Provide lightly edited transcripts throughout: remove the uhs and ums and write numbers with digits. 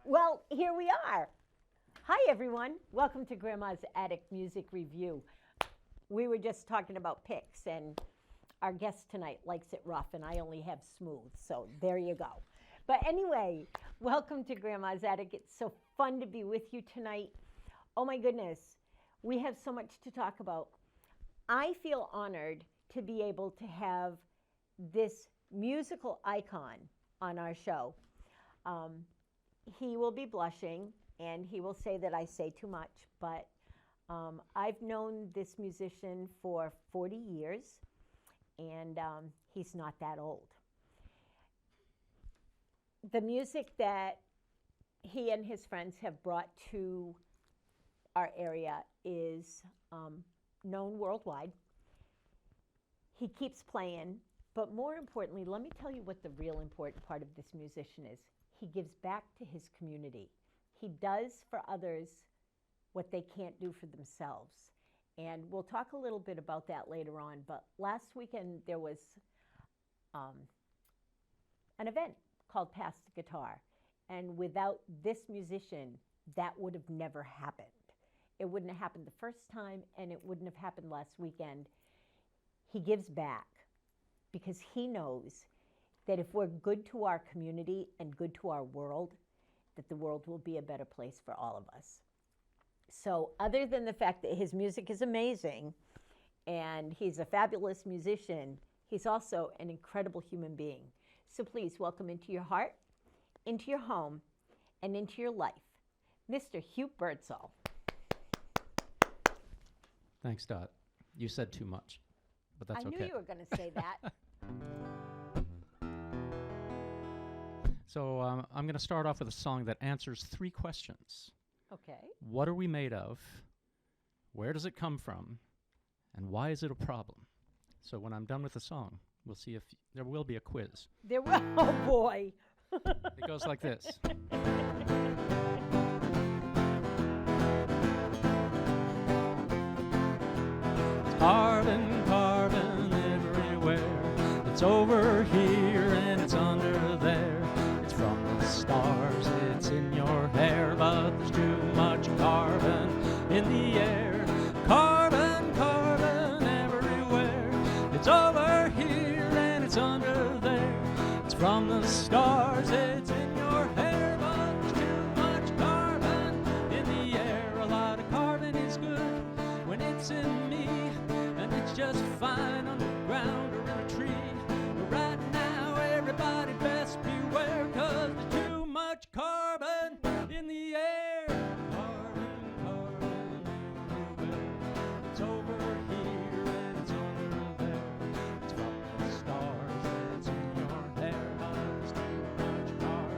Well, here we are. Hi, everyone. Welcome to Grandma's Attic Music Review. We were just talking about picks, and our guest tonight likes it rough, and I only have smooth, so there you go. But anyway, welcome to Grandma's Attic. It's so fun to be with you tonight. Oh, my goodness. We have so much to talk about. I feel honored to be able to have this musical icon on our show. He will be blushing, and he will say that I say too much, but I've known this musician for 40 years, and he's not that old. The music that he and his friends have brought to our area is known worldwide. He keeps playing, but more importantly, let me tell you what the real important part of this musician is. He gives back to his community. He does for others what they can't do for themselves. And we'll talk a little bit about that later on. But last weekend there was an event called Pass the Guitar. And without this musician, that would have never happened. It wouldn't have happened the first time, and it wouldn't have happened last weekend. He gives back because he knows that if we're good to our community and good to our world, that the world will be a better place for all of us. So other than the fact that his music is amazing and he's a fabulous musician, he's also an incredible human being. So please welcome into your heart, into your home, and into your life, Mr. Hugh Birdsall. Thanks, Dot. You said too much, but that's okay. I knew you were going to say that. So I'm going to start off with a song that answers 3 questions. Okay. What are we made of? Where does it come from? And why is it a problem? So when I'm done with the song, we'll see if there will be a quiz. There will. Oh, boy. It goes like this. Carbon, carbon everywhere. It's over here and it's under there. It's from the stars, it's in your hair, but there's too much carbon in the air. Carbon, carbon everywhere. It's over here and it's under there. It's from the stars, it's in your hair, but there's too much carbon in the air. A lot of carbon is good when it's in me, and it's just fine underground or in a tree. But right now, everybody best beware, 'cause there's too much carbon in the air. Carbon, carbon everywhere. It's over here and it's under there. It's from the stars, it's in your hair, but there's too much carbon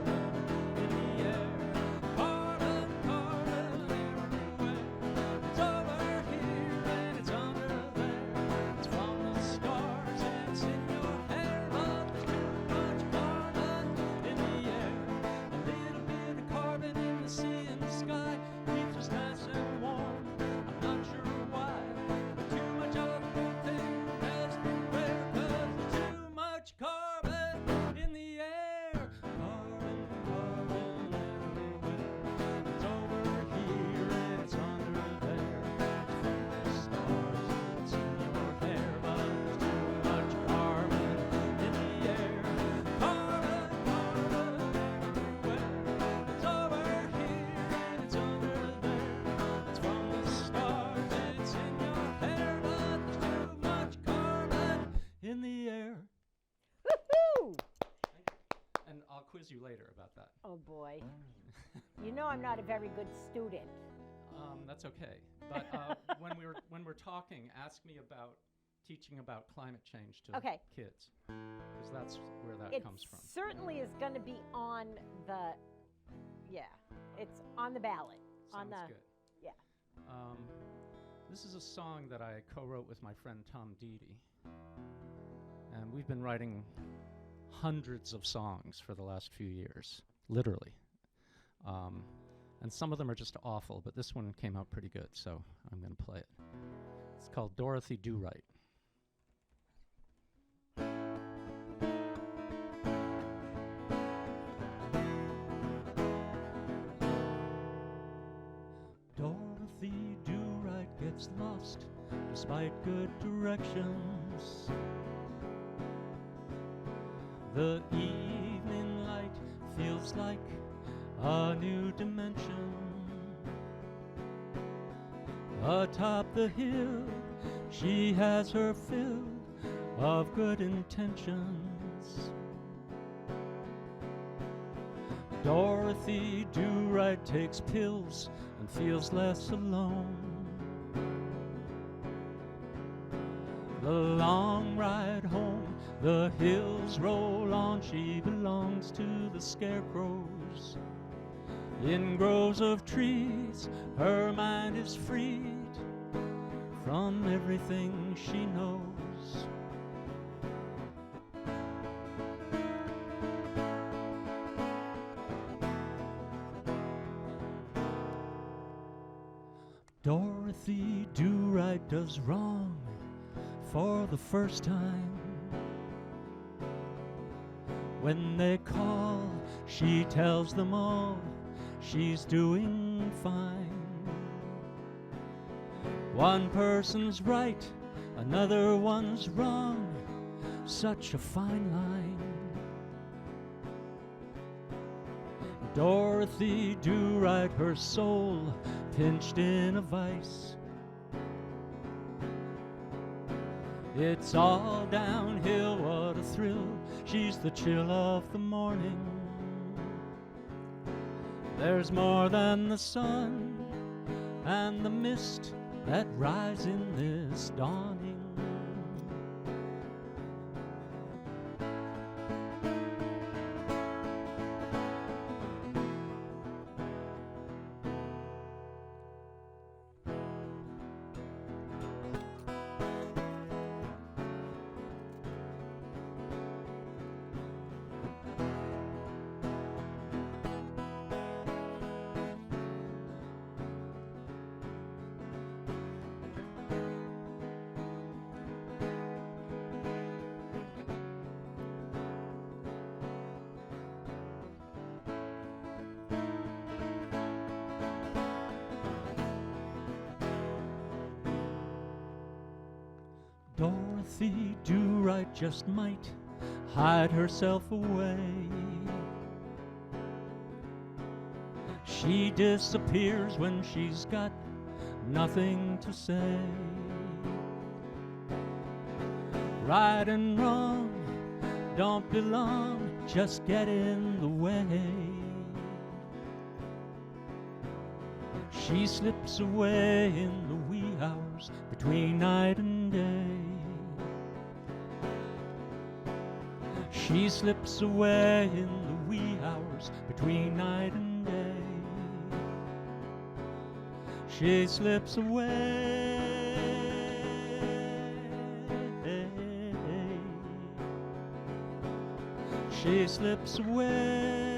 quiz you later about that. Oh boy. You know I'm not a very good student. That's okay. But when we're talking, ask me about teaching about climate change to kids, because that's where that comes from. It certainly is going to be on the, it's on the ballot. Sounds good. Yeah. This is a song that I co-wrote with my friend Tom Deedy, and we've been writing hundreds of songs for the last few years, literally. And some of them are just awful, but this one came out pretty good, so I'm going to play it. It's called Dorothy Do Right. Dorothy Do Right gets lost despite good directions. The evening light feels like a new dimension. Atop the hill, she has her fill of good intentions. Dorothy Do Right takes pills and feels less alone. The long ride home, the hills roll on, she belongs to the scarecrows. In groves of trees, her mind is freed from everything she knows. Dorothy Do Right does wrong for the first time. When they call, she tells them all she's doing fine. One person's right, another one's wrong, such a fine line. Dorothy Do Right, her soul pinched in a vice. It's all downhill, what a thrill, she's the chill of the morning. There's more than the sun and the mist that rise in this dawning. Dorothy Do Right just might hide herself away. She disappears when she's got nothing to say. Right and wrong don't belong, just get in the way. She slips away in the wee hours between night and day. She slips away in the wee hours between night and day. She slips away. She slips away.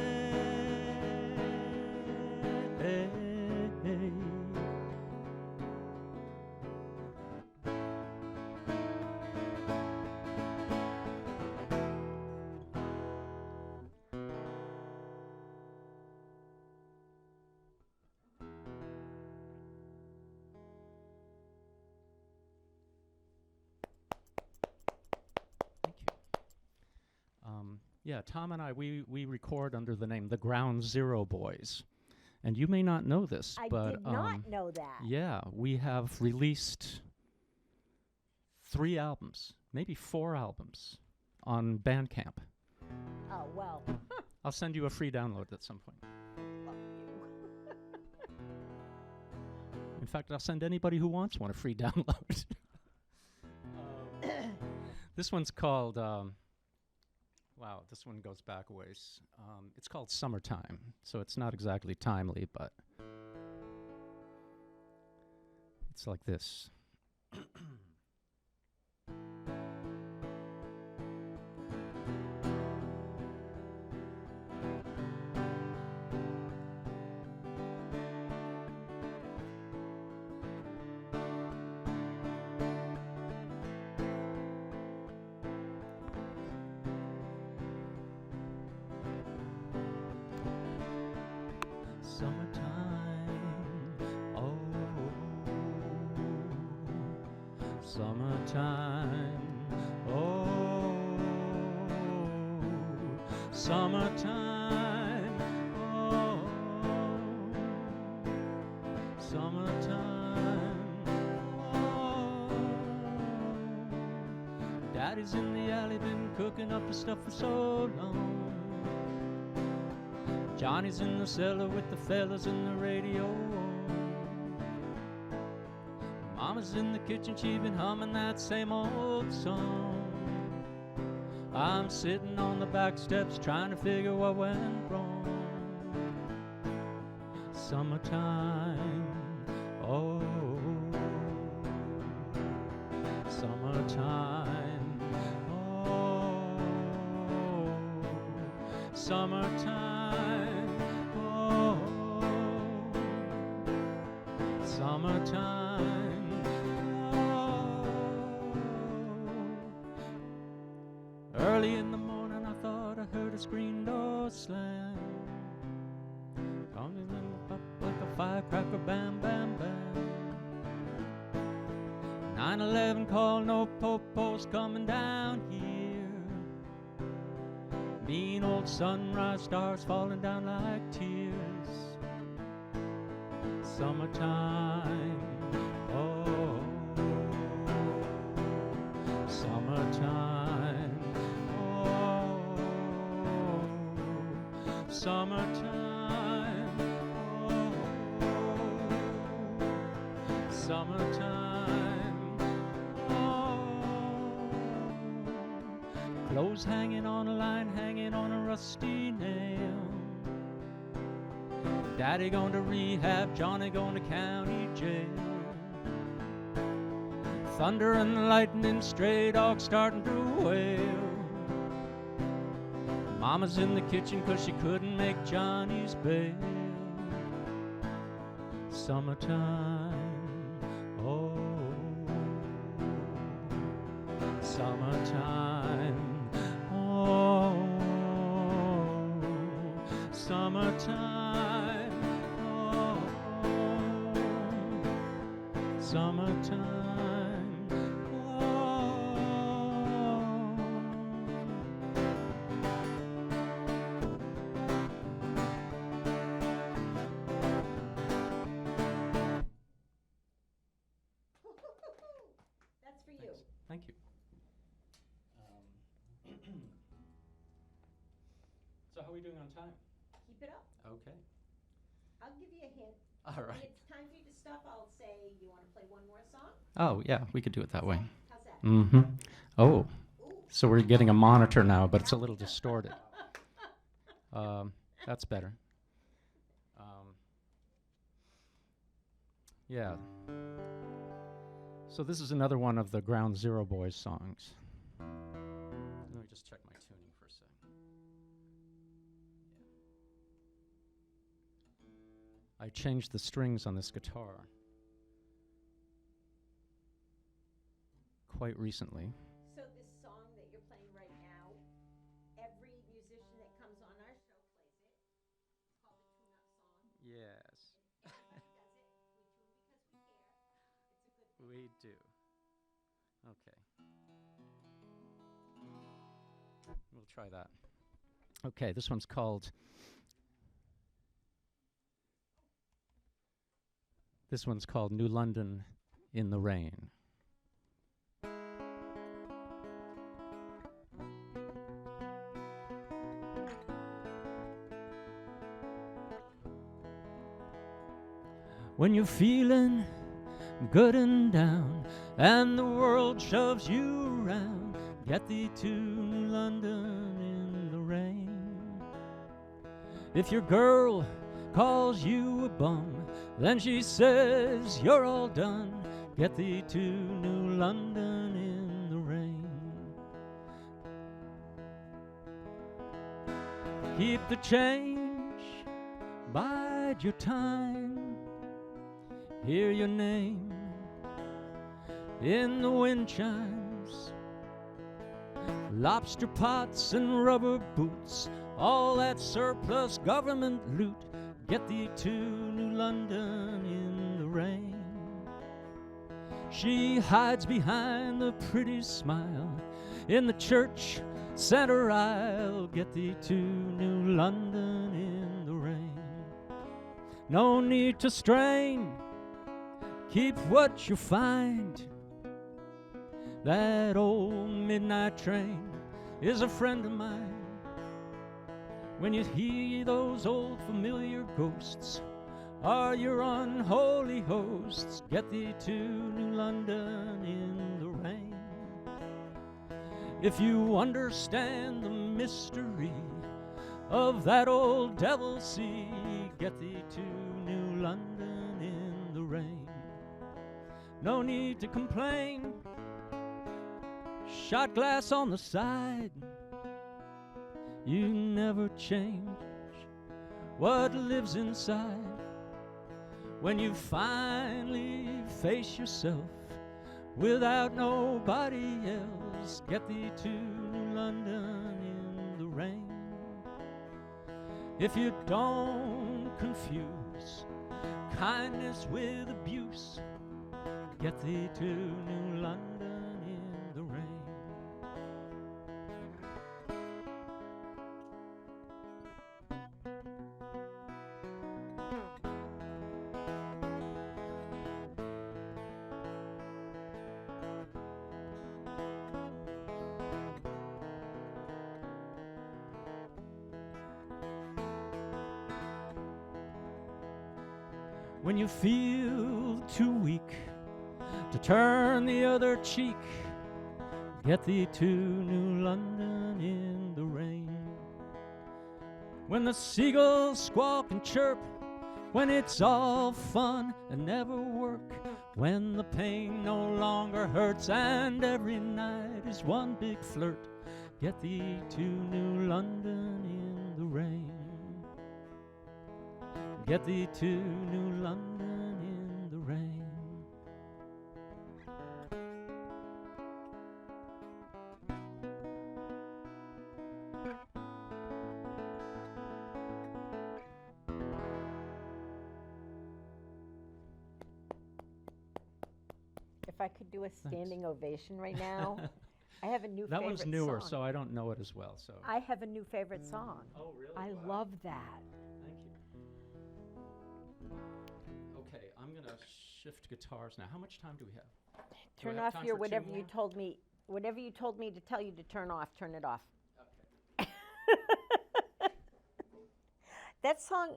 Yeah, Tom and I, we record under the name the Ground Zero Boys. And you may not know this, but... I did not know that. Yeah, we have released 3 albums, maybe 4 albums on Bandcamp. Oh, well. I'll send you a free download at some point. Love you. In fact, I'll send anybody who wants one a free download. This one's called, wow, this one goes back a ways. It's called Summertime, so it's not exactly timely, but it's like this. Summertime, oh, summertime, oh, summertime, oh. Daddy's in the alley, been cooking up the stuff for so long. Johnny's in the cellar with the fellas in the radio. Mama's in the kitchen, she been humming that same old song. I'm sitting on the back steps trying to figure what went wrong. Summertime, oh, summertime, oh, summertime, oh, summertime. Early in the morning I thought I heard a screen door slam. Coming up like a firecracker, bam, bam, bam. 9/11 call, no post coming down here. Mean old sunrise, stars falling down like tears. Summertime, oh, summertime. Summertime, oh, summertime, oh. Clothes hanging on a line, hanging on a rusty nail. Daddy going to rehab, Johnny going to county jail. Thunder and lightning, stray dogs starting to wail. Mama's in the kitchen 'cause she couldn't make Johnny's bail. Summertime, oh, summertime, oh, summertime, oh, summertime. Thank you. So how are we doing on time? Keep it up. Okay. I'll give you a hint. All When right. it's time for you to stop, I'll say, you want to play one more song? Oh, yeah, we could do it that way. How's that? Mm-hmm. Oh, Ooh. so we're getting a monitor now, but it's a little distorted. That's better. Yeah. So this is another one of the Ground Zero Boys songs. Let me just check my tuning for a second. I changed the strings on this guitar quite recently. So this song that you're playing right now, every musician that comes on our show plays it. It's called the tune-up song. Yes, Everybody does it. We tune because we care. It's a good thing. we do. Okay. We'll try that. Okay, this one's called New London in the Rain. When you're feeling good and down, and the world shoves you around, get thee to New London in the rain. If your girl calls you a bum, then she says you're all done, get thee to New London in the rain. Keep the change, bide your time, hear your name in the wind chimes. Lobster pots and rubber boots, all that surplus government loot, get thee to New London in the rain. She hides behind a pretty smile in the church center aisle, get thee to New London in the rain. No need to strain, keep what you find. That old midnight train is a friend of mine. When you hear those old familiar ghosts, are your unholy hosts, get thee to New London in the rain. If you understand the mystery of that old devil sea, get thee to New London in the rain. No need to complain, shot glass on the side, you never change what lives inside. When you finally face yourself without nobody else, get thee to New London in the rain. If you don't confuse kindness with abuse, get thee to New London in the rain. When you feel too weak to turn the other cheek, get thee to New London in the rain. When the seagulls squawk and chirp, when it's all fun and never work, when the pain no longer hurts and every night is one big flirt, get thee to New London in the rain. Get thee to New London in the rain. If I could do a standing ovation right now, I have a new That favorite one's newer, song. so I don't know it as well. So I have a new favorite song. Oh, really? I Wow. love that. Thank you. Okay, I'm gonna shift guitars now. How much time do we have? Do I Turn have off time your for two whatever you more? told me. Whatever you told me to tell you to turn off, turn it off. Okay. That song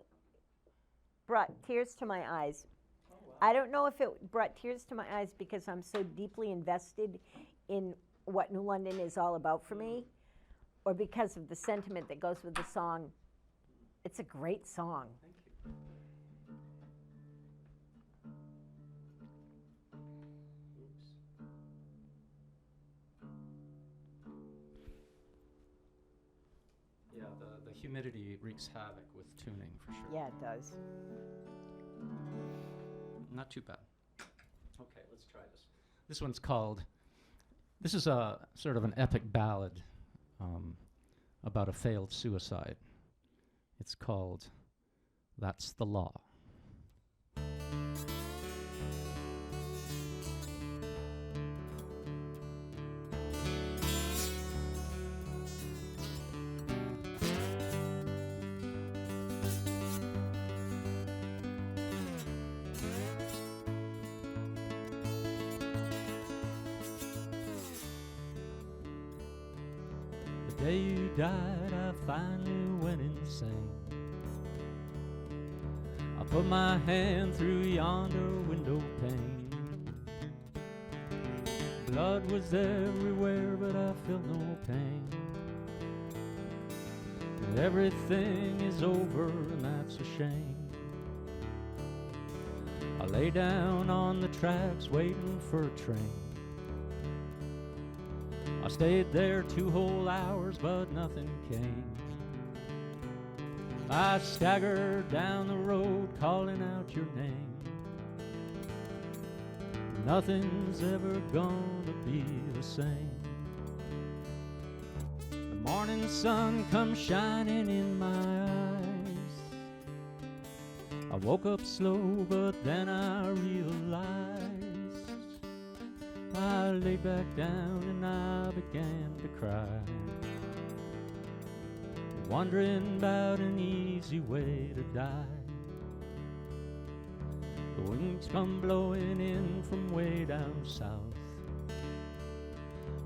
brought tears to my eyes. Oh, wow. I don't know if it brought tears to my eyes because I'm so deeply invested in what New London is all about for me, or because of the sentiment that goes with the song. It's a great song. Thank you. Oops. Yeah, the humidity wreaks havoc with tuning for sure. Yeah, it does. Not too bad. Okay, let's try this. This one's called, this is a sort of an epic ballad about a failed suicide. It's called That's the Law. The day you died, I finally went insane. I put my hand through yonder window pane. Blood was everywhere, but I felt no pain. Everything is over, and that's a shame. I lay down on the tracks waiting for a train. I stayed there 2 whole hours, but nothing came. I staggered down the road calling out your name. Nothing's ever gonna be the same. The morning sun comes shining in my eyes. I woke up slow, but then I realized. I lay back down and I began to cry, wondering about an easy way to die. The winds come blowing in from way down south.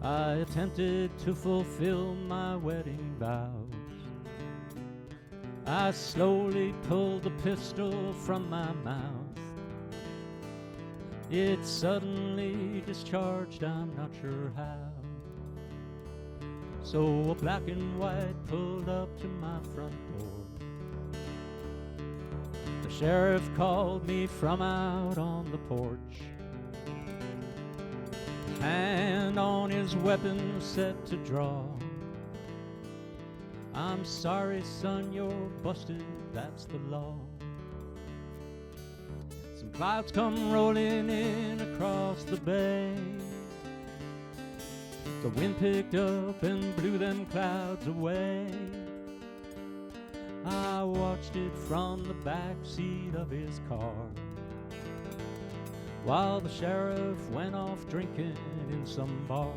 I attempted to fulfill my wedding vows. I slowly pulled the pistol from my mouth. It suddenly discharged, I'm not sure how. So a black and white pulled up to my front door. The sheriff called me from out on the porch, hand on his weapon set to draw. I'm sorry, son, you're busted, that's the law. Some clouds come rolling in across the bay. The wind picked up and blew them clouds away. I watched it from the back seat of his car, while the sheriff went off drinking in some bar.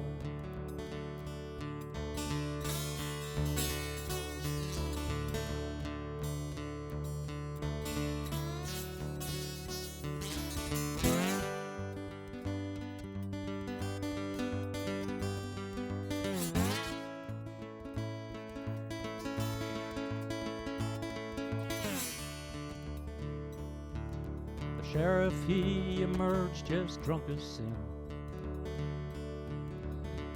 Sheriff, he emerged just drunk as sin.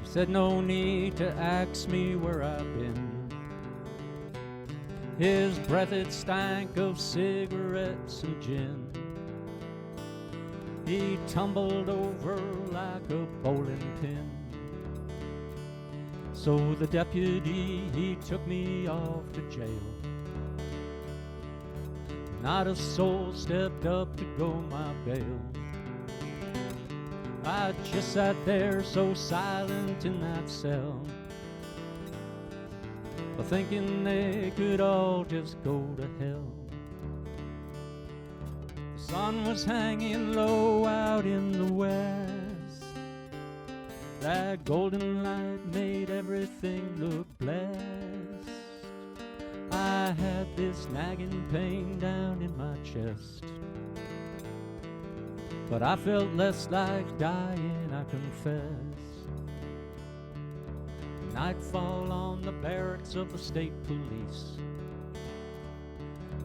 He said, no need to ask me where I've been. His breath, it stank of cigarettes and gin. He tumbled over like a bowling pin. So the deputy, he took me off to jail. Not a soul stepped up to go my bail. I just sat there so silent in that cell, thinking they could all just go to hell. The sun was hanging low out in the west. That golden light made everything look blessed. I had this nagging pain down in my chest, but I felt less like dying, I confess. Nightfall on the barracks of the state police.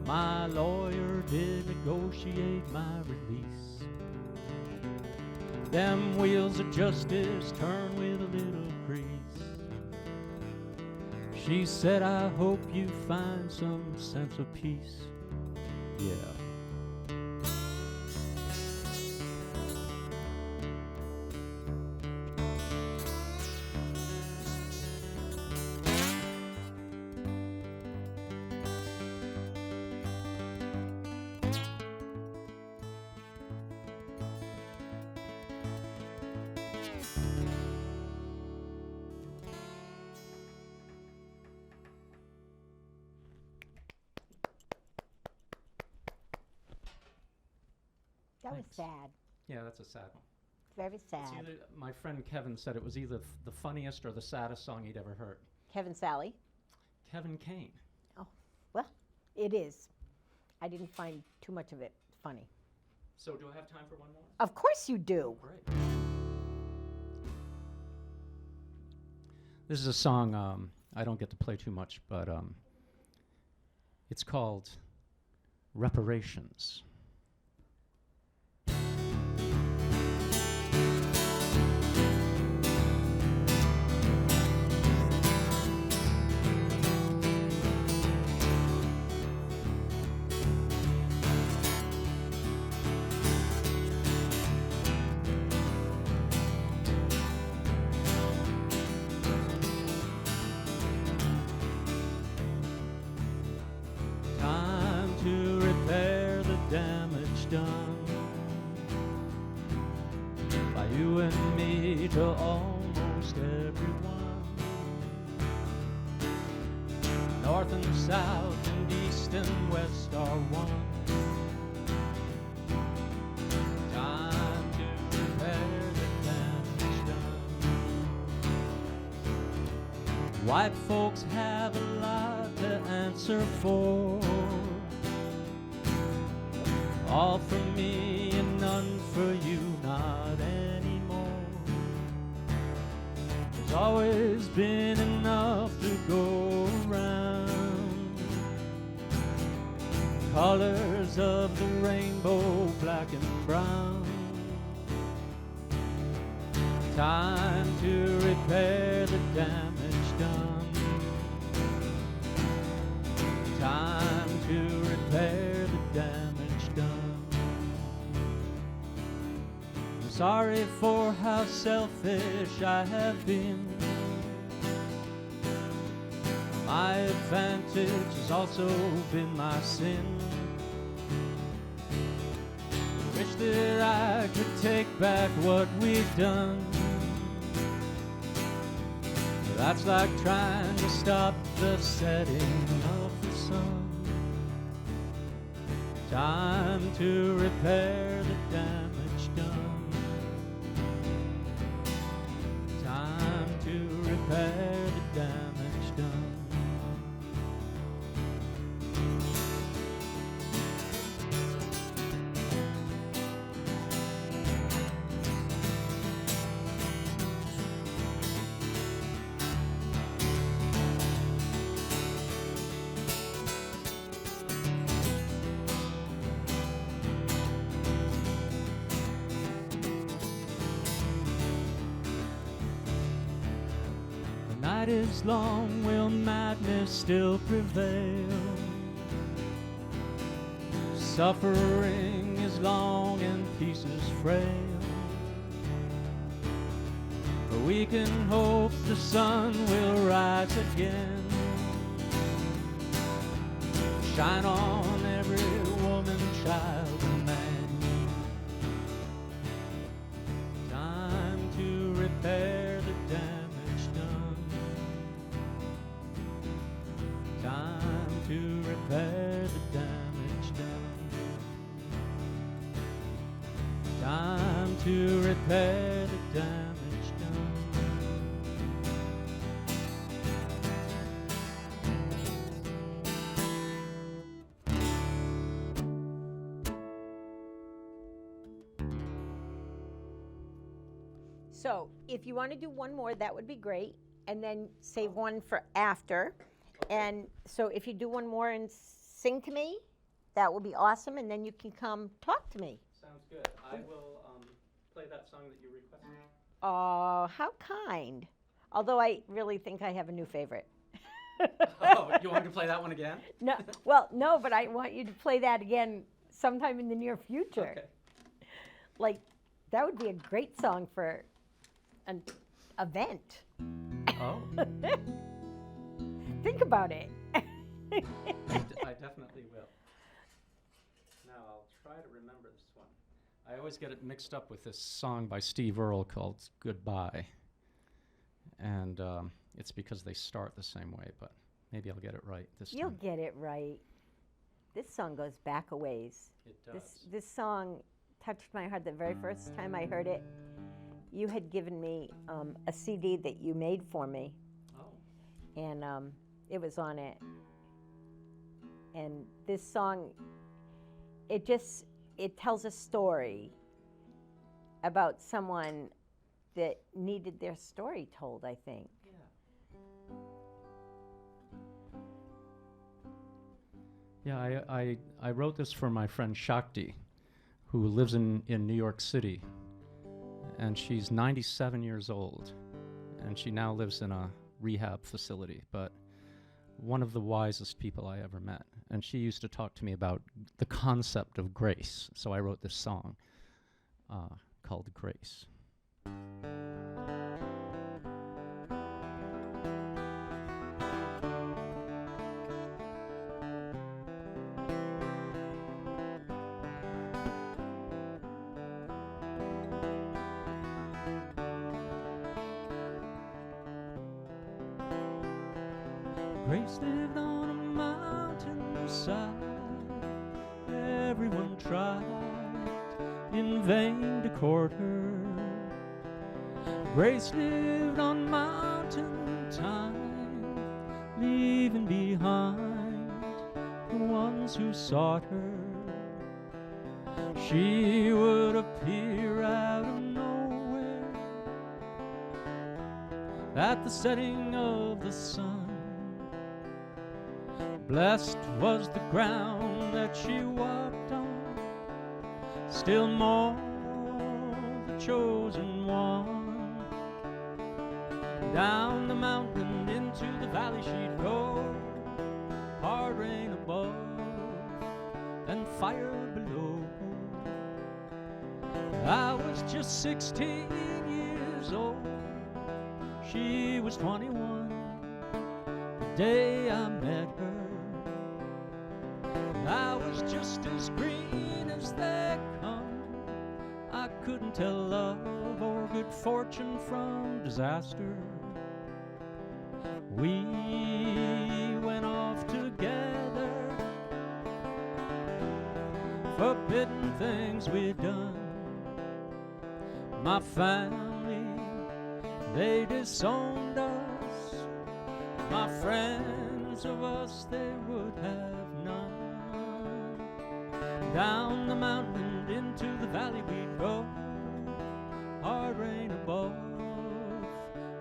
My lawyer did negotiate my release. Them wheels of justice turn with a little grease. She said, I hope you find some sense of peace. Yeah. That was Thanks. sad. Yeah, that's a sad one. Very sad. It's either, my friend Kevin said it was either the funniest or the saddest song he'd ever heard. Kevin Sally. Kevin Kane. Oh, well, it is. I didn't find too much of it funny. So do I have time for one more? Of course you do. Great. This is a song I don't get to play too much, but it's called Reparations. Time to repair the damage done by you and me to almost everyone. North and south and east and west are one. Time to repair the damage done. White folks have a lot to answer for, all for me and none for you, not anymore. There's always been enough to go around, colors of the rainbow, black and brown. Time to repair the damage done. Time to repair the damage done. I'm sorry for how selfish I have been. My advantage has also been my sin. Wish that I could take back what we've done. That's like trying to stop the setting of the sun. Time to repair the damage done. Time to repair the damage done. Night is long, will madness still prevail? Suffering is long and peace is frail. But we can hope the sun will rise again, shine on every woman, child, and man. Time to repair the damage done. Time to repair the damage done. Time to repair the damage done. So if you want to do one more, that would be great. And then save one for after. And so if you do one more and sing to me, that will be awesome. And then you can come talk to me. Sounds good. I will play that song that you requested. Oh, how kind. Although I really think I have a new favorite. Oh, you want me to play that one again? No, well, no, but I want you to play that again sometime in the near future. Okay. Like, that would be a great song for an event. Oh. Think about it. I definitely will. Now I'll try to remember this one. I always get it mixed up with this song by Steve Earle called Goodbye. And it's because they start the same way, but maybe I'll get it right this You'll time. get it right. This song goes back a ways. It does. This song touched my heart the very first time I heard it. You had given me a CD that you made for me. Oh. And it was on it. And this song, it tells a story about someone that needed their story told, I think. Yeah. Yeah, I wrote this for my friend Shakti, who lives in New York City. And she's 97 years old. And she now lives in a rehab facility. But one of the wisest people I ever met. And she used to talk to me about the concept of grace. So I wrote this song called Grace. Grace lived on a mountainside. Everyone tried in vain to court her. Grace lived on mountain time, leaving behind the ones who sought her. She would appear out of nowhere at the setting of the sun. Blessed was the ground that she walked on, still more the chosen one. Down the mountain into the valley she'd go, hard rain above and fire below. I was just 16 years old, she was 21 the day I met her. I was just as green as they come. I couldn't tell love or good fortune from disaster. We went off together, forbidden things we'd done. My family, they disowned us. My friends, of us they would have none. Down the mountain into the valley we'd go, hard rain above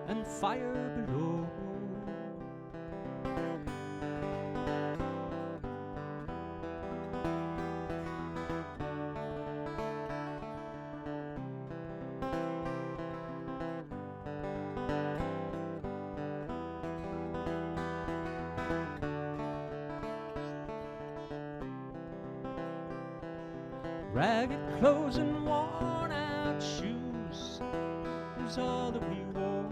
and fire below. Ragged clothes and worn out shoes was all that we wore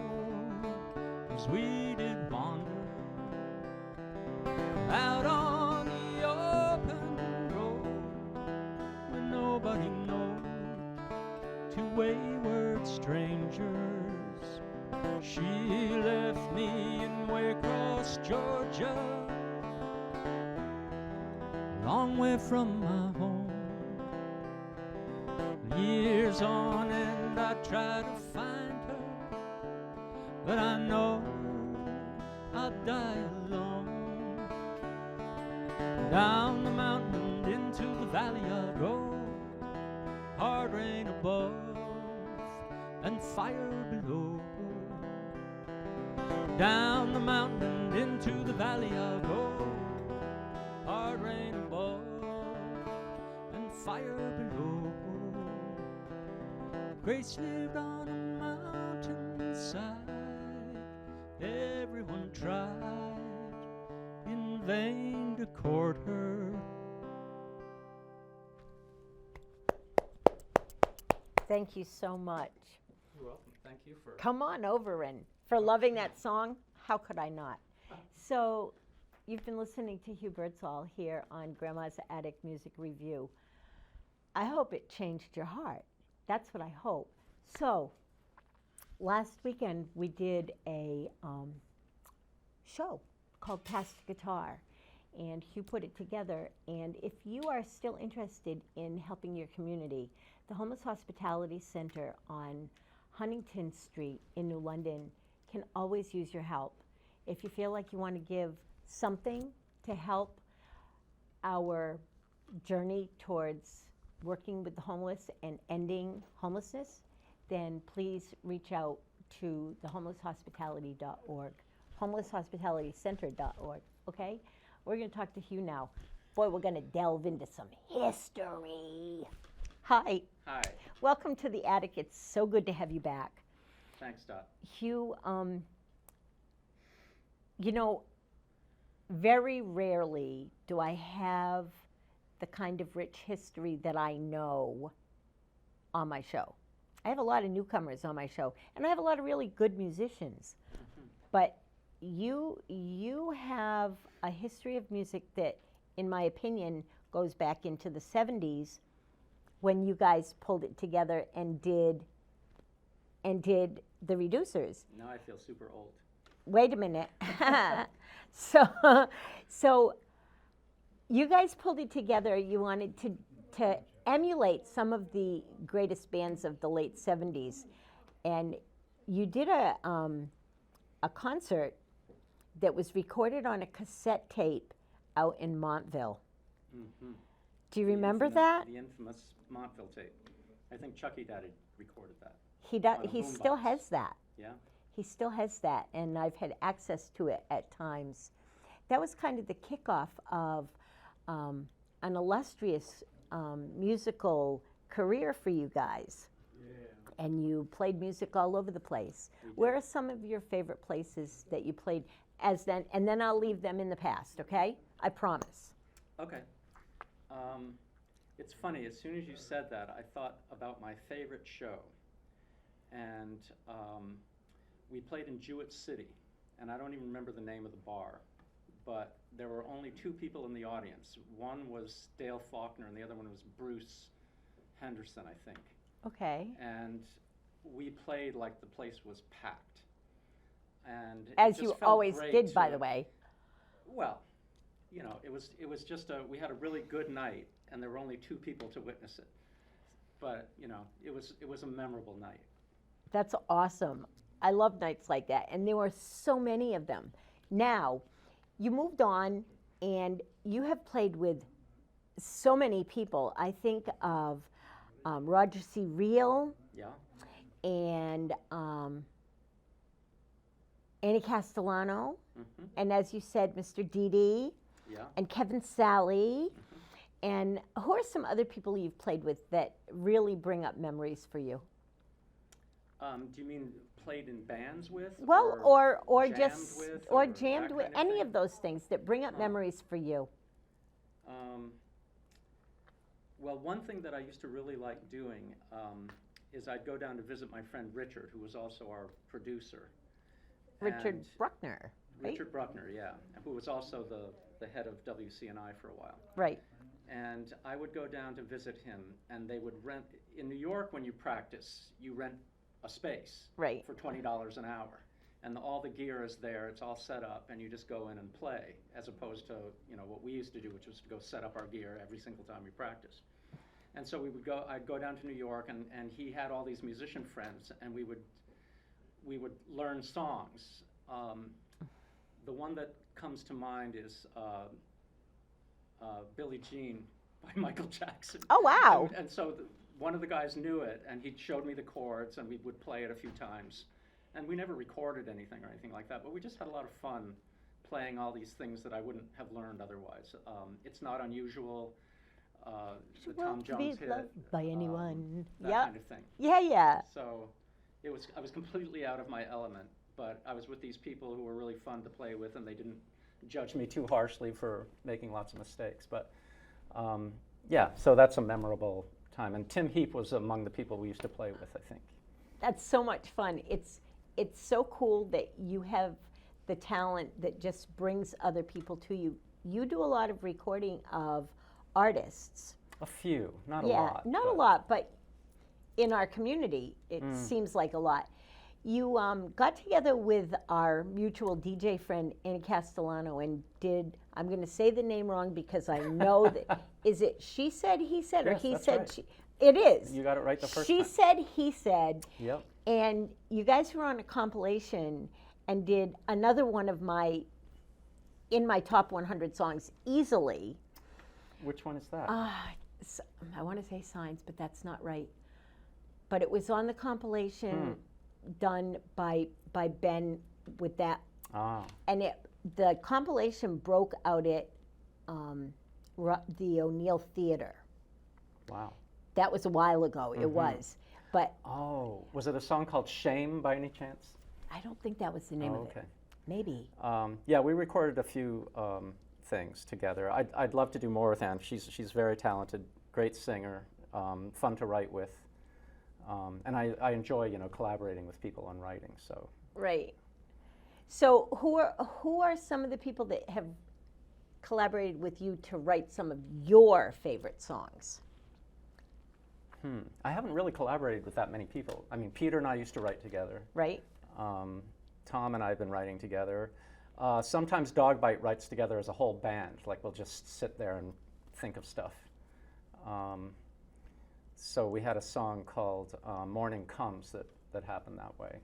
as we did wander out on the open road where nobody knows, two wayward strangers. She left me in Waycross, Georgia, a long way from my home. Years on end I try to find her, but I know I'll die alone. Down the mountain into the valley I'll go, hard rain above and fire below. Down the mountain into the valley I'll go, hard rain above and fire below. Grace lived on a mountainside. Everyone tried in vain to court her. Thank you so much. You're welcome. Thank you for... Come on over and for loving that song. How could I not? So you've been listening to Hugh Birdsall here on Grandma's Attic Music Review. I hope it changed your heart. That's what I hope. So, last weekend we did a show called Pass the Guitar, and Hugh put it together. And if you are still interested in helping your community, the Homeless Hospitality Center on Huntington Street in New London can always use your help. If you feel like you want to give something to help our journey towards working with the homeless and ending homelessness, then please reach out to the homelesshospitality.org, homelesshospitalitycenter.org, okay? We're going to talk to Hugh now boy, we're going to delve into some history. Hi. Hi. Welcome to the attic. It's so good to have you back. Thanks, Dot. Hugh, you know, very rarely do I have the kind of rich history that I know on my show. I have a lot of newcomers on my show, and I have a lot of really good musicians. But you have a history of music that, in my opinion, goes back into the 70s when you guys pulled it together and did the Reducers. Now I feel super old. Wait a minute. So you guys pulled it together. You wanted to emulate some of the greatest bands of the late 70s. And you did a concert that was recorded on a cassette tape out in Montville. Mm-hmm. Do you remember that? The infamous Montville tape. I think Chucky Daddy recorded that. He still has that. Yeah? He still has that, and I've had access to it at times. That was kind of the kickoff of an illustrious musical career for you guys. Yeah. And you played music all over the place. Where are some of your favorite places that you played as then? And then I'll leave them in the past, okay? I promise. Okay. It's funny, as soon as you said that, I thought about my favorite show. And we played in Jewett City, and I don't even remember the name of the bar, but there were only two people in the audience. One was Dale Faulkner, and the other one was Bruce Henderson, I think. Okay. And we played like the place was packed. And as you always did, by the way. Well, you know, it was just we had a really good night, and there were only two people to witness it. But, you know, it was a memorable night. That's awesome. I love nights like that, and there were so many of them. Now, you moved on, and you have played with so many people. I think of Roger C. Reel. Yeah. And Annie Castellano. Mm-hmm. And as you said, Mr. Dede. Yeah. And Kevin Sally. Mm-hmm. And who are some other people you've played with that really bring up memories for you? Do you mean played in bands with? Well, or jammed just with, or jammed with, any thing? of those things that bring up memories for you. Well, one thing that I used to really like doing is I'd go down to visit my friend Richard, who was also our producer. Richard Bruckner, right? Richard Bruckner, yeah, who was also the head of WCNI for a while. Right. And I would go down to visit him, and they would rent, in New York when you practice, you rent a space right. for $20 an hour. And all the gear is there, it's all set up, and you just go in and play, as opposed to, you know, what we used to do, which was to go set up our gear every single time we practiced. And so I'd go down to New York, and he had all these musician friends, and we would learn songs. The one that comes to mind is Billie Jean by Michael Jackson. Oh, wow. And so one of the guys knew it, and he showed me the chords, and we would play it a few times. And we never recorded anything or anything like that, but we just had a lot of fun playing all these things that I wouldn't have learned otherwise. It's not unusual. The Tom Jones hit, loved by anyone. That kind of thing. Yeah, yeah. So I was completely out of my element, but I was with these people who were really fun to play with, and they didn't judge me too harshly for making lots of mistakes. But yeah, so that's a memorable time. And Tim Heap was among the people we used to play with, I think. That's so much fun. It's so cool that you have the talent that just brings other people to you. You do a lot of recording of artists. A few, not a yeah, lot. Not a lot, but in our community, it seems like a lot. You got together with our mutual DJ friend, Annie Castellano, and did, I'm going to say the name wrong because I know that, is it she said, he said, yes, or he that's said, right. she? It is. You got it right the first she time. She said, he said. Yep. And you guys were on a compilation and did another one of in my top 100 songs easily. Which one is that? I want to say Signs, but that's not right. But it was on the compilation done by Ben with that. Ah. And the compilation broke out at the O'Neill Theater. Wow. That was a while ago. It was, but Oh, was it a song called Shame by any chance? I don't think that was the name of it. Okay. Maybe. Yeah, we recorded a few things together. I'd love to do more with Anne. She's very talented, great singer, fun to write with, and I enjoy collaborating with people on writing. So Right. So who are some of the people that have collaborated with you to write some of your favorite songs? I haven't really collaborated with that many people. I mean, Peter and I used to write together. Right. Tom and I have been writing together. Sometimes Dogbite writes together as a whole band. Like we'll just sit there and think of stuff. So we had a song called Morning Comes that happened that way.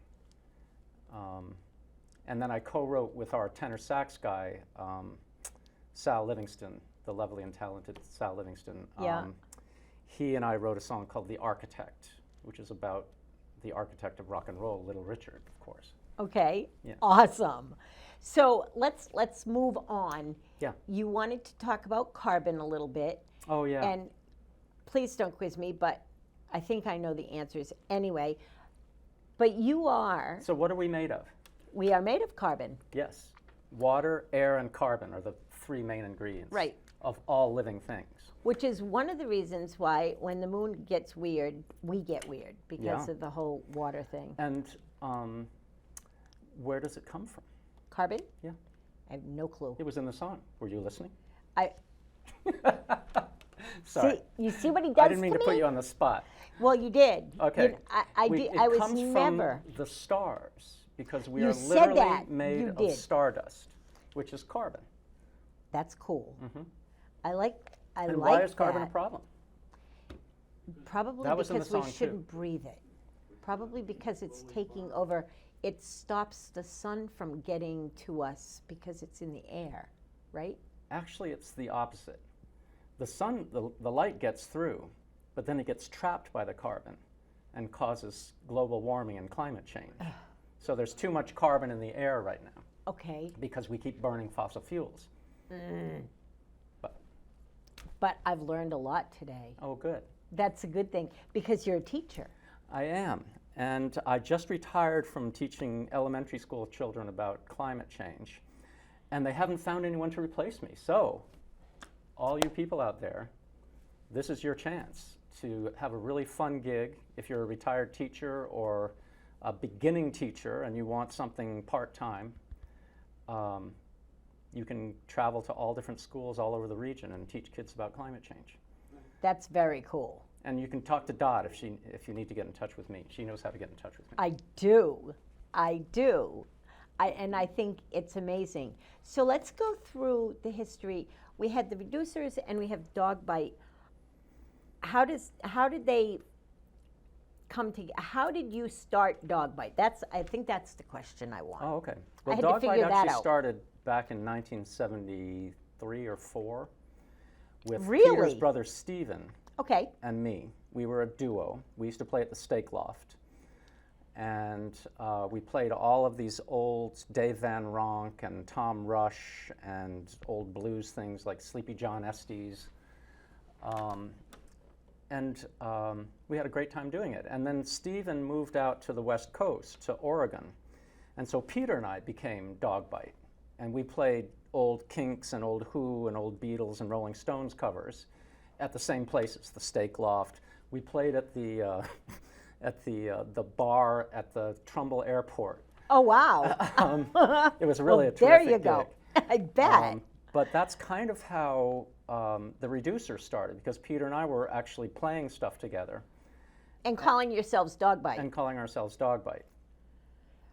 And then I co-wrote with our tenor sax guy, Sal Livingston, the lovely and talented Sal Livingston. Yeah. He and I wrote a song called The Architect, which is about the architect of rock and roll, Little Richard, of course. Okay. Yeah. Awesome. So let's move on. Yeah. You wanted to talk about Carbon a little bit. Oh, yeah. And please don't quiz me, but I think I know the answers anyway. But you are. So what are we made of? We are made of carbon. Yes. Water, air, and carbon are the three main ingredients Right. of all living things. Which is one of the reasons why when the moon gets weird, we get weird because Yeah. of the whole water thing. And where does it come from? Carbon? Yeah. I have no clue. It was in the song. Were you listening? I Sorry. see. You see what he does I didn't mean to me? put you on the spot. Well, you did. Okay. I was comes never. from the stars because we You are said literally that. made You of did. stardust, which is carbon. That's cool. I like. I And like why is carbon a that. problem? Probably That was in the because we song, too. shouldn't breathe it. Probably because it's taking over. It stops the sun from getting to us because it's in the air, right? Actually, it's the opposite. The sun, the light gets through, but then it gets trapped by the carbon and causes global warming and climate change. So there's too much carbon in the air right now Okay. because we keep burning fossil fuels. But I've learned a lot today. Oh, good. That's a good thing because you're a teacher. I am. And I just retired from teaching elementary school children about climate change. And they haven't found anyone to replace me. So, all you people out there, this is your chance to have a really fun gig. If you're a retired teacher or a beginning teacher and you want something part-time, you can travel to all different schools all over the region and teach kids about climate change. That's very cool. And you can talk to Dot if you need to get in touch with me. She knows how to get in touch with me. I do. And I think it's amazing. So let's go through the history. We had the Reducers and we have Dogbite. How did they come together? How did you start Dogbite? I think that's the question I want. Oh, okay. I Well, had to Dogbite figure that actually out. started back in 1973 or 4 with Really? Peter's brother Stephen Okay. and me. We were a duo. We used to play at the Steak Loft. And we played all of these old Dave Van Ronk and Tom Rush and old blues things like Sleepy John Estes. We had a great time doing it. And then Stephen moved out to the West Coast, to Oregon. And so Peter and I became Dogbite. And we played old Kinks and old Who and old Beatles and Rolling Stones covers at the same places, the Steak Loft. We played at the the bar at the Trumbull Airport. Oh, wow. It was really a there terrific you go. gig. I bet. But that's kind of how the Reducers started, because Peter and I were actually playing stuff together And calling yourselves Dogbite. and calling ourselves Dogbite.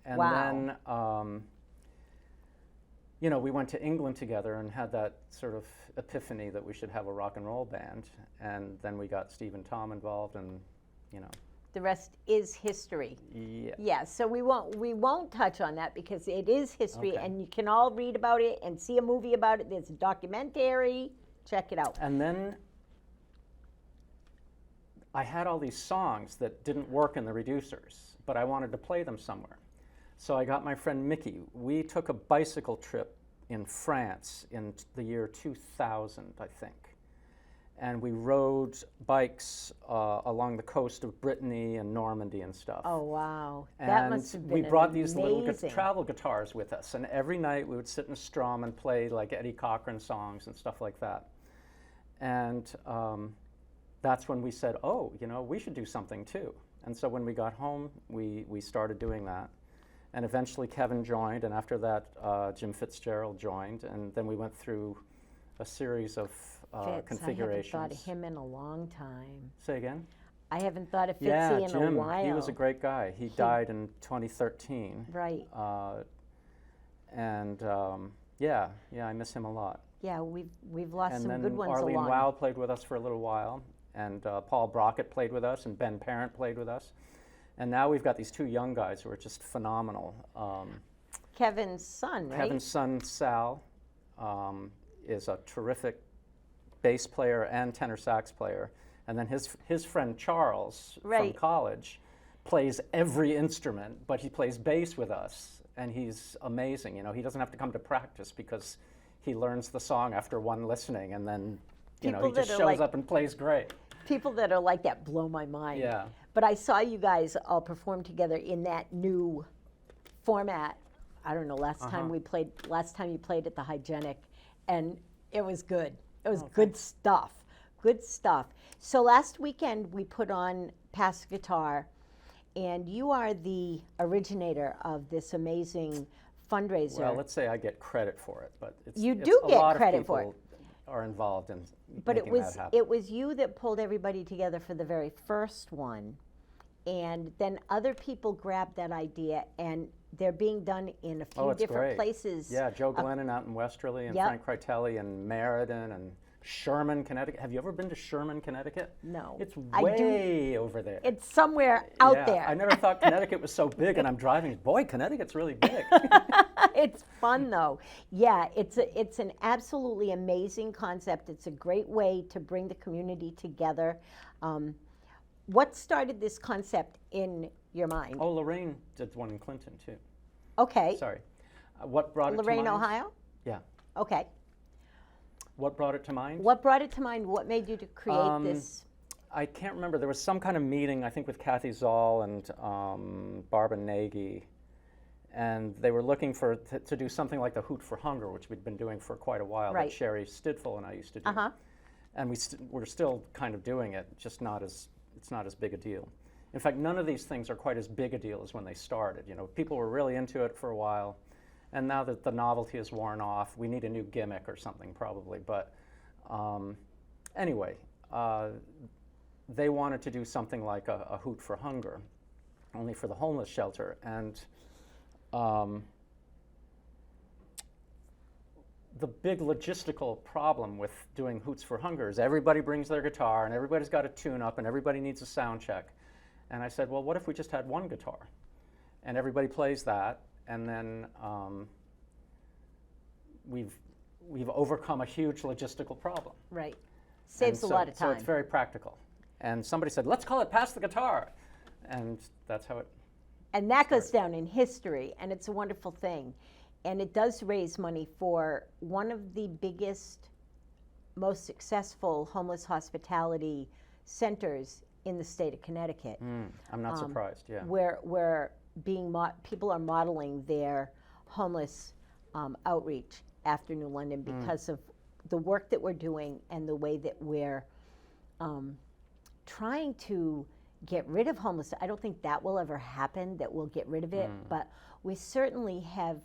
And Wow. then, we went to England together and had that sort of epiphany that we should have a rock and roll band. And then we got Steve and Tom involved, and The rest is history. yeah. Yeah, so we won't touch on that because it is history, Okay. and you can all read about it and see a movie about it. There's a documentary. Check it out. And then I had all these songs that didn't work in the Reducers, but I wanted to play them somewhere. So I got my friend Mickey. We took a bicycle trip in France in the year 2000, I think. and we rode bikes along the coast of Brittany and Normandy and stuff. Oh, wow. And That must have been we brought these little amazing. travel guitars with us, and every night we would sit and strum and play like Eddie Cochran songs and stuff like that. And that's when we said, oh, you know, we should do something too. And so when we got home, we started doing that. And eventually Kevin joined, and after that Jim Fitzgerald joined, and then we went through a series of configurations. I haven't thought of him in a long time. Say again? I haven't thought of Fitzy Yeah, in Jim, a while. he was a great guy. He died in 2013. Right. Yeah, I miss him a lot. Yeah, we've lost And some then good ones Arlene along. Wow played with us for a little while, and Paul Brockett played with us, and Ben Parent played with us. And now we've got these two young guys who are just phenomenal. Kevin's son, right? Kevin's son, Sal, is a terrific bass player and tenor sax player. And then his friend Charles from Right. college plays every instrument, but he plays bass with us, and he's amazing. You know, he doesn't have to come to practice because he learns the song after one listening, and then he People just that are shows like- up and plays great. People that are like that blow my mind. Yeah. But I saw you guys all perform together in that new format. I don't know, last time you played at the Hygienic, and it was good. It was good stuff. Good stuff. So last weekend we put on Pass the Guitar, and you are the originator of this amazing fundraiser. Well, let's say I get credit for it, but You it's do a get lot credit of for people are involved in But making that happen. it was you that pulled everybody together for the very first one, and then other people grabbed that idea, and they're being done in a few it's different great. places. Yeah, Joe Glennon out in Westerly, and Yep. Frank Critelli in Meriden, and Sherman, Connecticut. Have you ever been to Sherman, Connecticut? No. It's I do- way over there. It's somewhere out Yeah, there. I never thought Connecticut was so big, and I'm driving. Boy, Connecticut's really big. It's fun though. Yeah, it's an absolutely amazing concept. It's a great way to bring the community together. What started this concept in your mind? Oh, Lorraine did one in Clinton too. Okay. Sorry. What brought it to Lorraine, mind? Ohio? Yeah. Okay. What brought it to mind? What brought it to mind? What made you to create this? I can't remember. There was some kind of meeting, I think, with Kathy Zoll and Barbara Nagy, and they were looking to do something like the Hoot for Hunger, which we'd been doing for quite a while, Right. that Sherry Stidful and I used to do. Uh-huh. And we're still kind of doing it, just it's not as big a deal. In fact, none of these things are quite as big a deal as when they started. You know, people were really into it for a while, and now that the novelty is worn off, we need a new gimmick or something probably. But anyway, they wanted to do something like a Hoot for Hunger, only for the homeless shelter. And the big logistical problem with doing Hoots for Hunger is everybody brings their guitar, and everybody's got a tune-up, and everybody needs a sound check. And I said, well, what if we just had one guitar? And everybody plays that, and then we've overcome a huge logistical problem. Right. Saves a lot of So time. it's very practical. And somebody said, let's call it Pass the Guitar. And that's how it And that goes down in history, and it's a wonderful thing. And it does raise money for one of the biggest, most successful homeless hospitality centers in the state of Connecticut. I'm not surprised, yeah. Where people are modeling their homeless outreach after New London because of the work that we're doing and the way that we're trying to get rid of homelessness. I don't think that will ever happen, that we'll get rid of it, but we certainly have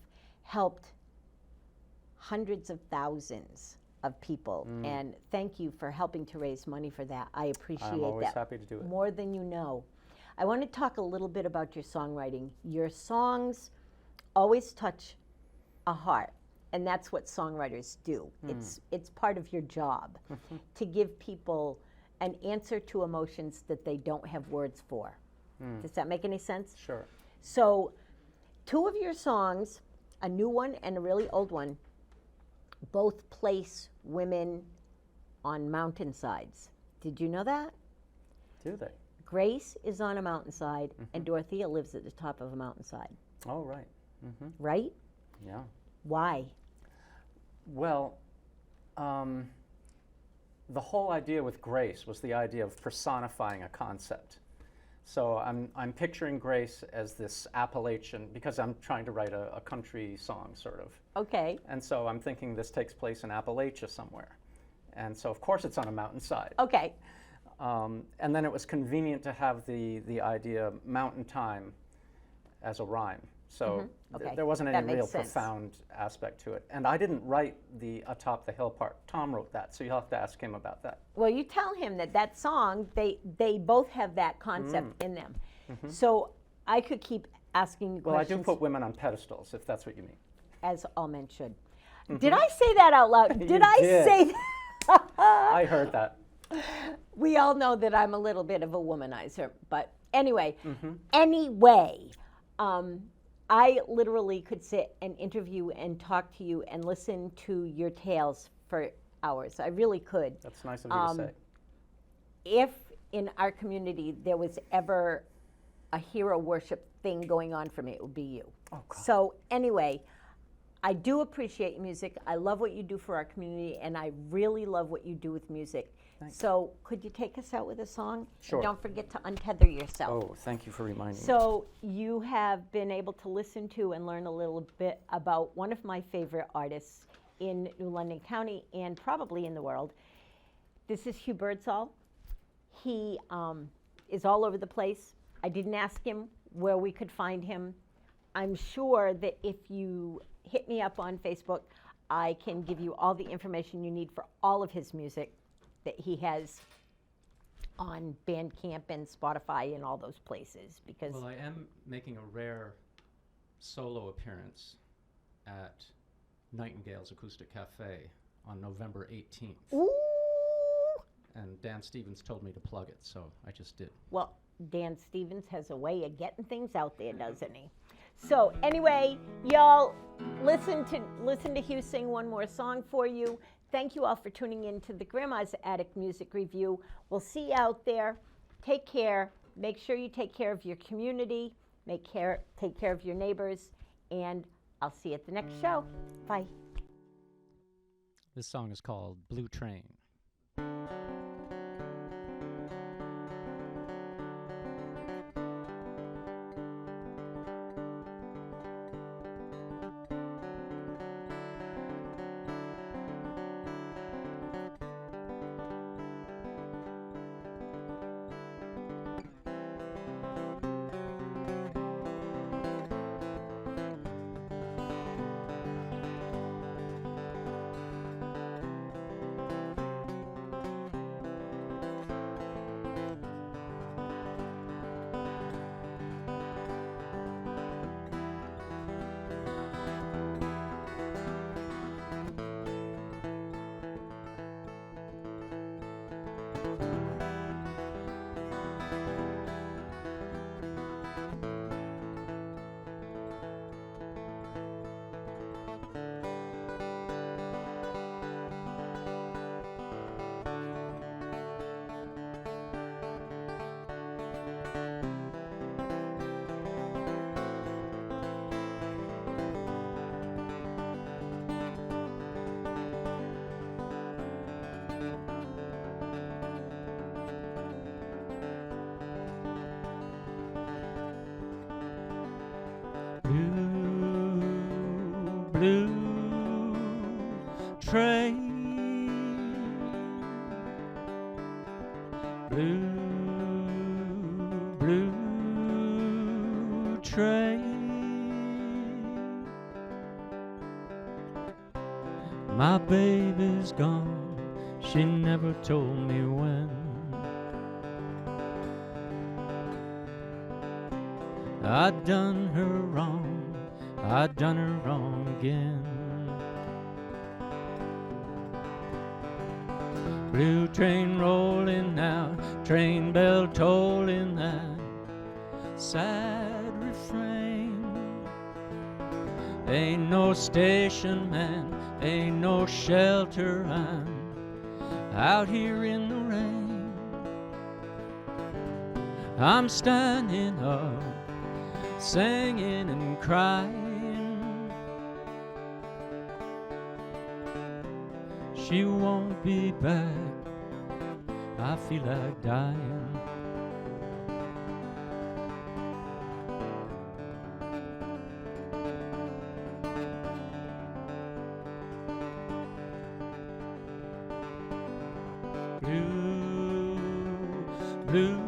helped hundreds of thousands of people, and thank you for helping to raise money for that. I appreciate I'm always that happy to do it. more than you know. I want to talk a little bit about your songwriting. Your songs always touch a heart, and that's what songwriters do. It's part of your job to give people an answer to emotions that they don't have words for. Does that make any sense? Sure. So, two of your songs, a new one and a really old one, both place women on mountainsides. Did you know that? Do they? Grace is on a mountainside, and Dorothea lives at the top of a mountainside. Oh, right. Right? Yeah. Why? Well, the whole idea with Grace was the idea of personifying a concept. So I'm picturing Grace as this Appalachian, because I'm trying to write a country song, sort of. Okay. And so I'm thinking this takes place in Appalachia somewhere. And so of course it's on a mountainside. Okay. And then it was convenient to have the idea mountain time as a rhyme. So Okay. there wasn't That any makes real sense. profound aspect to it. And I didn't write the Atop the Hill part. Tom wrote that, so you'll have to ask him about that. Well, you tell him that song, they both have that concept in them. So I could keep asking you Well, I questions. do put women on pedestals, if that's what you mean. As all men should. Did I say that out loud? Did I did. say that? I heard that. We all know that I'm a little bit of a womanizer, but anyway, anyway, I literally could sit and interview and talk to you and listen to your tales for hours. I really could. That's nice of you to say. If in our community there was ever a hero worship thing going on for me, it would be you. Oh, God. So anyway, I do appreciate your music. I love what you do for our community, and I really love what you do with music. So could you take us out with a song? Sure. And don't forget to untether yourself. Oh, thank you for reminding me. So you have been able to listen to and learn a little bit about one of my favorite artists in New London County and probably in the world. This is Hugh Birdsall. He is all over the place. I didn't ask him where we could find him. I'm sure that if you hit me up on Facebook, I can give you all the information you need for all of his music that he has on Bandcamp and Spotify and all those places. Because Well, I am making a rare solo appearance at Nightingale's Acoustic Cafe on November 18th. ooh, And Dan Stevens told me to plug it, so I just did. well, Dan Stevens has a way of getting things out there, doesn't he? So anyway, y'all, listen to Hugh sing one more song for you. Thank you all for tuning in to the Grandma's Attic Music Review. We'll see you out there. Take care. Make sure you take care of your community. Take care of your neighbors. And I'll see you at the next show. Bye. This song is called Blue Train. Blue train, blue train. My baby's gone, she never told me when. I done her wrong, I done her wrong again. Blue train rolling now, train bell tolling that sad refrain. Ain't no station man, ain't no shelter, I'm out here in the rain. I'm standing up, singing and crying. She won't be back I feel like dying. Blue, blue